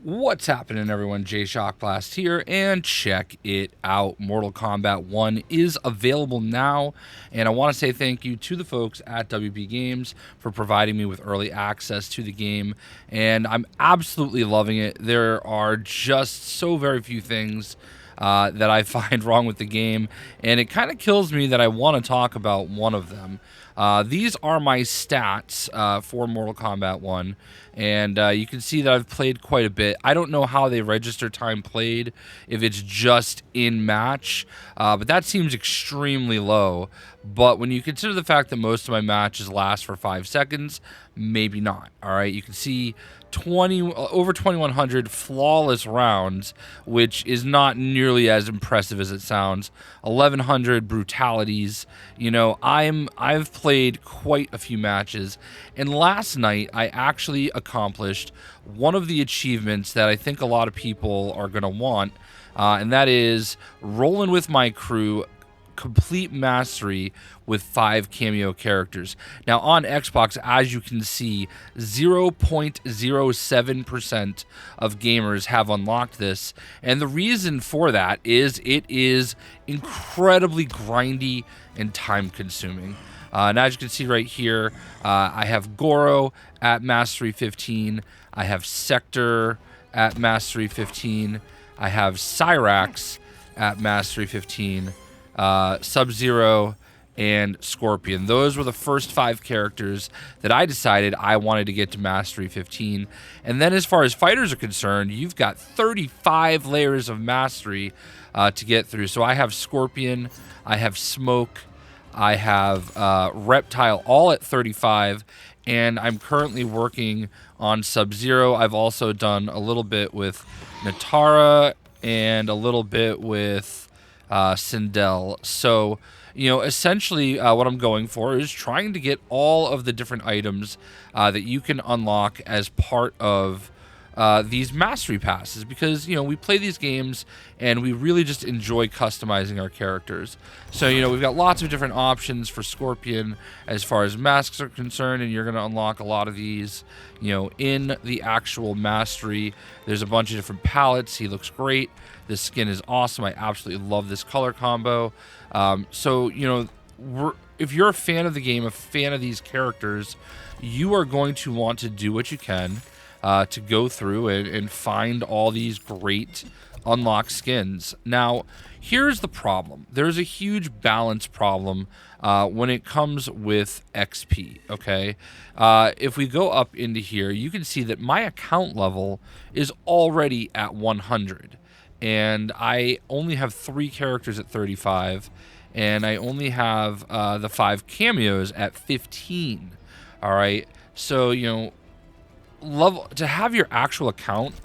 What's happening, everyone? JayShockblast here, and check it out. Mortal Kombat 1 is available now, and I want to say thank you to the folks at WB Games for providing me with early access to the game, and I'm absolutely loving it. There are just so very few things that I find wrong with the game, and it kind of kills me that I want to talk about one of them. These are my stats for Mortal Kombat 1, and you can see that I've played quite a bit. I don't know how they register time played, if it's just in match, but that seems extremely low. But when you consider the fact that most of my matches last for 5 seconds, maybe not. All right, you can see over 2,100 flawless rounds, which is not nearly as impressive as it sounds. 1,100 brutalities. You know, I've played quite a few matches, and last night I actually accomplished one of the achievements that I think a lot of people are going to want, and that is rolling with my crew complete mastery with 5 Kameo characters. Now on Xbox, as you can see, 0.07% of gamers have unlocked this, and the reason for that is it is incredibly grindy and time consuming. And as you can see right here, I have Goro at Mastery 15, I have Sector at Mastery 15, I have Cyrax at Mastery 15, Sub-Zero, and Scorpion. Those were the first 5 characters that I decided I wanted to get to Mastery 15. And then as far as fighters are concerned, you've got 35 layers of Mastery to get through. So I have Scorpion, I have Smoke, I have Reptile, all at 35, and I'm currently working on Sub-Zero. I've also done a little bit with Natara and a little bit with Sindel. So, you know, essentially what I'm going for is trying to get all of the different items that you can unlock as part of these mastery passes, because, you know, we play these games and we really just enjoy customizing our characters. So, you know, we've got lots of different options for Scorpion as far as masks are concerned, and you're going to unlock a lot of these, you know, in the actual mastery. There's a bunch of different palettes. He looks great. This skin is awesome. I absolutely love this color combo. So, you know, if you're a fan of the game, a fan of these characters, you are going to want to do what you can to go through and find all these great unlocked skins. Now, here's the problem. There's a huge balance problem when it comes with XP, okay? If we go up into here, you can see that my account level is already at 100. And I only have 3 characters at 35, and I only have the 5 cameos at 15. All right, so, you know, to have your actual account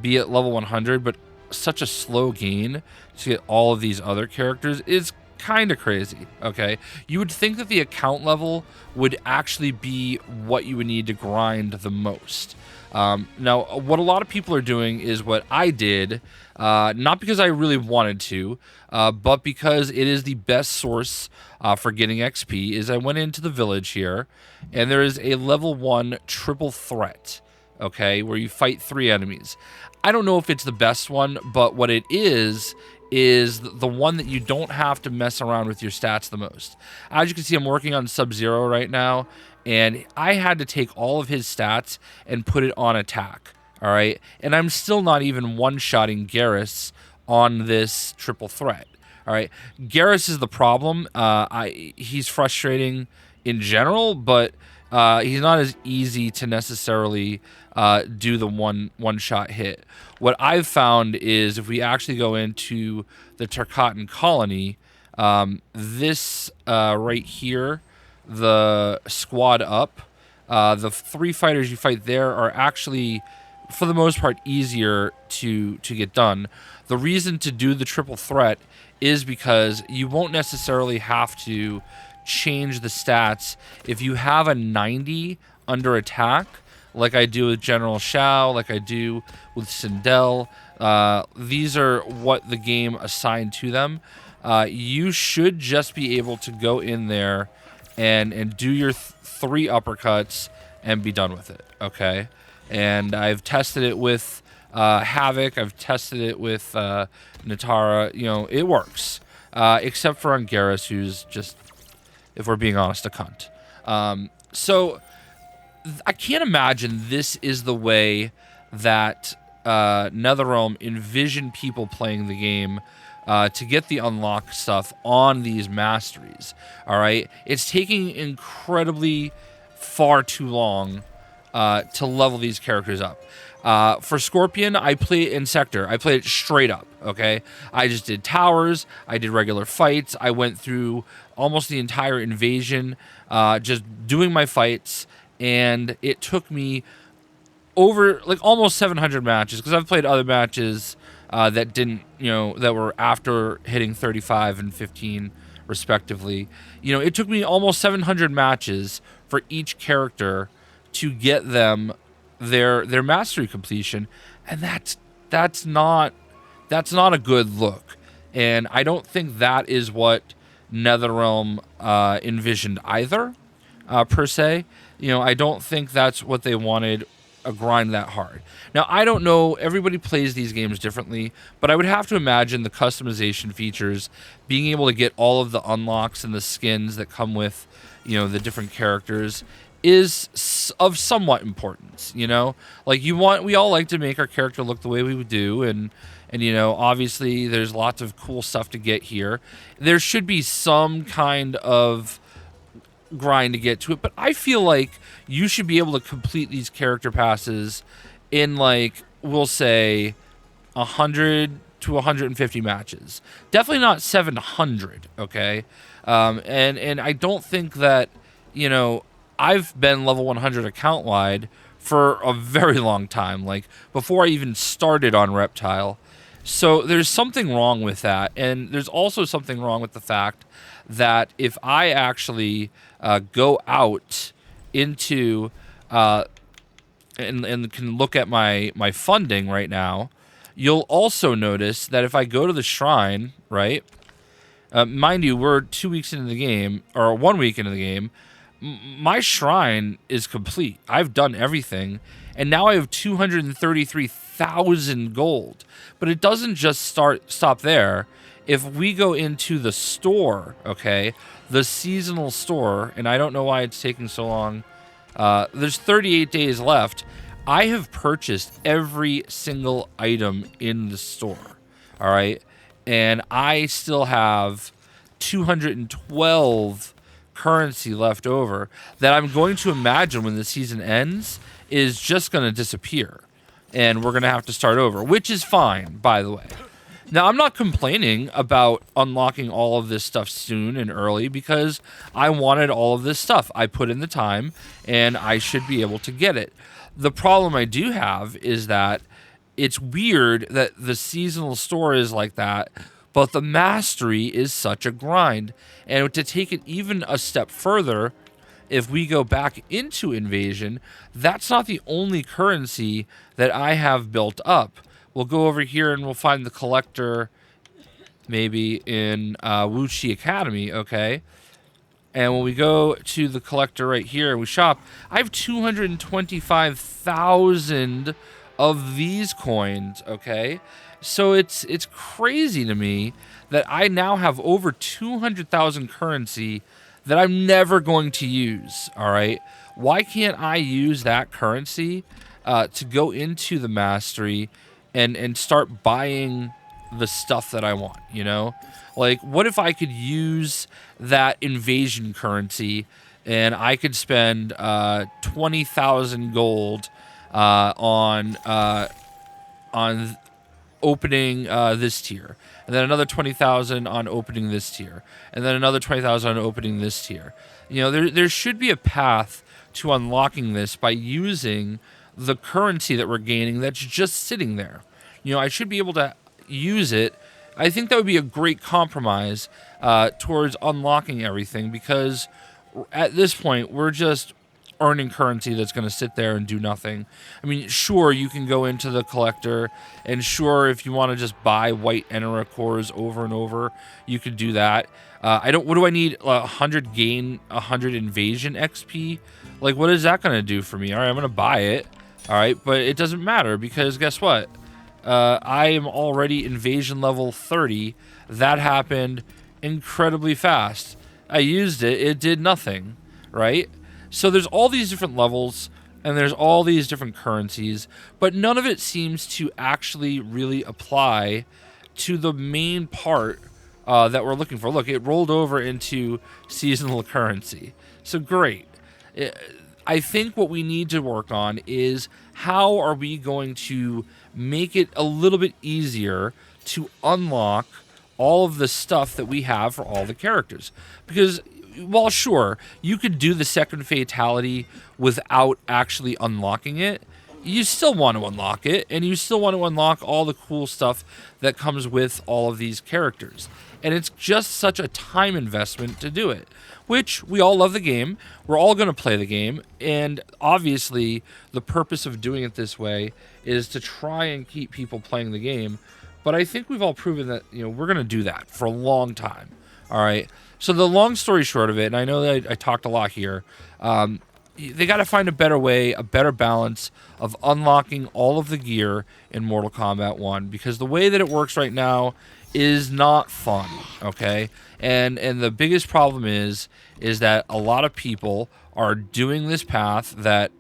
be at level 100, but such a slow gain to get all of these other characters is kind of crazy. Okay, you would think that the account level would actually be what you would need to grind the most. Now, what a lot of people are doing is what I did, not because I really wanted to, but because it is the best source for getting XP, is I went into the village here, and there is a level 1 triple threat, okay, where you fight 3 enemies. I don't know if it's the best one, but what it is the one that you don't have to mess around with your stats the most. As you can see, I'm working on Sub-Zero right now, and I had to take all of his stats and put it on attack, all right? And I'm still not even one-shotting Garrus on this triple threat, all right? Garrus is the problem. He's frustrating in general, but he's not as easy to necessarily do the one-shot hit. What I've found is if we actually go into the Tarkatan colony, this right here, the squad up, the 3 fighters you fight there are actually, for the most part, easier to get done. The reason to do the triple threat is because you won't necessarily have to change the stats. If you have a 90 under attack, like I do with General Shao, like I do with Sindel, these are what the game assigned to them. You should just be able to go in there and do your 3 uppercuts and be done with it, okay? And I've tested it with Havoc, I've tested it with Natara. You know, it works. Except for on Garrus, who's just, if we're being honest, a cunt. So I can't imagine this is the way that NetherRealm envisioned people playing the game to get the unlock stuff on these masteries. All right, it's taking incredibly far too long to level these characters up. For Scorpion, I play in Sector. I played it straight up, okay? I just did towers. I did regular fights. I went through almost the entire invasion, just doing my fights, and it took me over, like, almost 700 matches, because I've played other matches that didn't, you know, that were after hitting 35 and 15, respectively. You know, it took me almost 700 matches for each character to get them their mastery completion, and that's not a good look. And I don't think that is what NetherRealm envisioned either, per se. You know, I don't think that's what they wanted, a grind that hard. Now, I don't know, everybody plays these games differently, but I would have to imagine the customization features, being able to get all of the unlocks and the skins that come with, you know, the different characters, is of somewhat importance. You know, like, we all like to make our character look the way we would do, and you know, obviously there's lots of cool stuff to get here. There should be some kind of grind to get to it, but I feel like you should be able to complete these character passes in, like, we'll say 100 to 150 matches. Definitely not 700, okay? And I don't think that, you know, I've been level 100 account wide for a very long time, like before I even started on Reptile. So there's something wrong with that, and there's also something wrong with the fact that if I actually go out into and can look at my funding right now, you'll also notice that if I go to the shrine, right? Mind you, we're 2 weeks into the game, or 1 week into the game. My shrine is complete. I've done everything, and now I have 233,000 gold. But it doesn't just stop there. If we go into the store, okay, the seasonal store, and I don't know why it's taking so long. There's 38 days left. I have purchased every single item in the store, all right? And I still have 212 currency left over that I'm going to imagine when the season ends is just going to disappear, and we're going to have to start over, which is fine, by the way. Now, I'm not complaining about unlocking all of this stuff soon and early, because I wanted all of this stuff. I put in the time, and I should be able to get it. The problem I do have is that it's weird that the seasonal store is like that, but the mastery is such a grind. And to take it even a step further, if we go back into Invasion, that's not the only currency that I have built up. We'll go over here and we'll find the Kollector maybe in Wuxi Academy, okay? And when we go to the Kollector right here and we shop, I have 225,000 of these coins, okay? So it's crazy to me that I now have over 200,000 currency that I'm never going to use, all right? Why can't I use that currency to go into the mastery and start buying the stuff that I want, you know? Like, what if I could use that invasion currency and I could spend 20,000 gold on opening this tier, and then another 20,000 on opening this tier, and then another 20,000 on opening this tier. You know, there should be a path to unlocking this by using the currency that we're gaining that's just sitting there. You know, I should be able to use it. I think that would be a great compromise towards unlocking everything, because at this point we're just earning currency that's going to sit there and do nothing. I mean, sure, you can go into the Kollector, and sure, if you want to just buy white Enera cores over and over, you could do that. What do I need? 100 gain, 100 invasion XP? Like, what is that going to do for me? All right, I'm going to buy it. All right, but it doesn't matter, because guess what? I am already invasion level 30. That happened incredibly fast. I used it, it did nothing, right? So there's all these different levels, and there's all these different currencies, but none of it seems to actually really apply to the main part that we're looking for. Look, it rolled over into seasonal currency. So great. I think what we need to work on is how are we going to make it a little bit easier to unlock all of the stuff that we have for all the characters. Because while sure, you could do the second fatality without actually unlocking it, you still want to unlock it, and you still want to unlock all the cool stuff that comes with all of these characters. And it's just such a time investment to do it, which we all love the game. We're all going to play the game, and obviously the purpose of doing it this way is to try and keep people playing the game. But I think we've all proven that, you know, we're going to do that for a long time. All right. So the long story short of it, and I know that I talked a lot here, they got to find a better way, a better balance of unlocking all of the gear in Mortal Kombat 1, because the way that it works right now is not fun, okay? And the biggest problem is that a lot of people are doing this path that,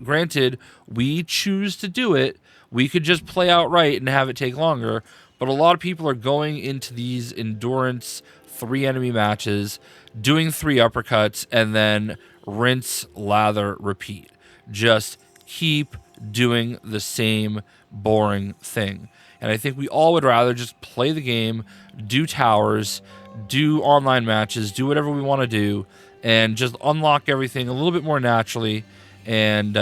granted, we choose to do it. We could just play outright and have it take longer, but a lot of people are going into these endurance 3 enemy matches, doing 3 uppercuts, and then rinse, lather, repeat. Just keep doing the same boring thing. And I think we all would rather just play the game, do towers, do online matches, do whatever we want to do, and just unlock everything a little bit more naturally, and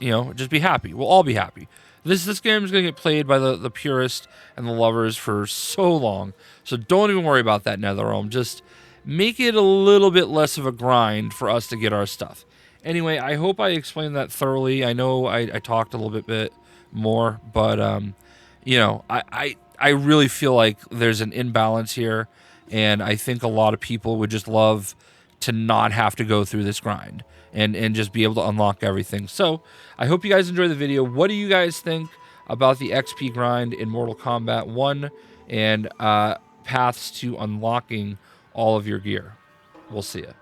you know, just be happy. We'll all be happy. This game is going to get played by the purists and the lovers for so long. So don't even worry about that, NetherRealm. Just make it a little bit less of a grind for us to get our stuff. Anyway, I hope I explained that thoroughly. I know I talked a little bit more, but you know, I really feel like there's an imbalance here, and I think a lot of people would just love to not have to go through this grind and just be able to unlock everything. So I hope you guys enjoyed the video. What do you guys think about the XP grind in Mortal Kombat 1 and paths to unlocking all of your gear? We'll see ya.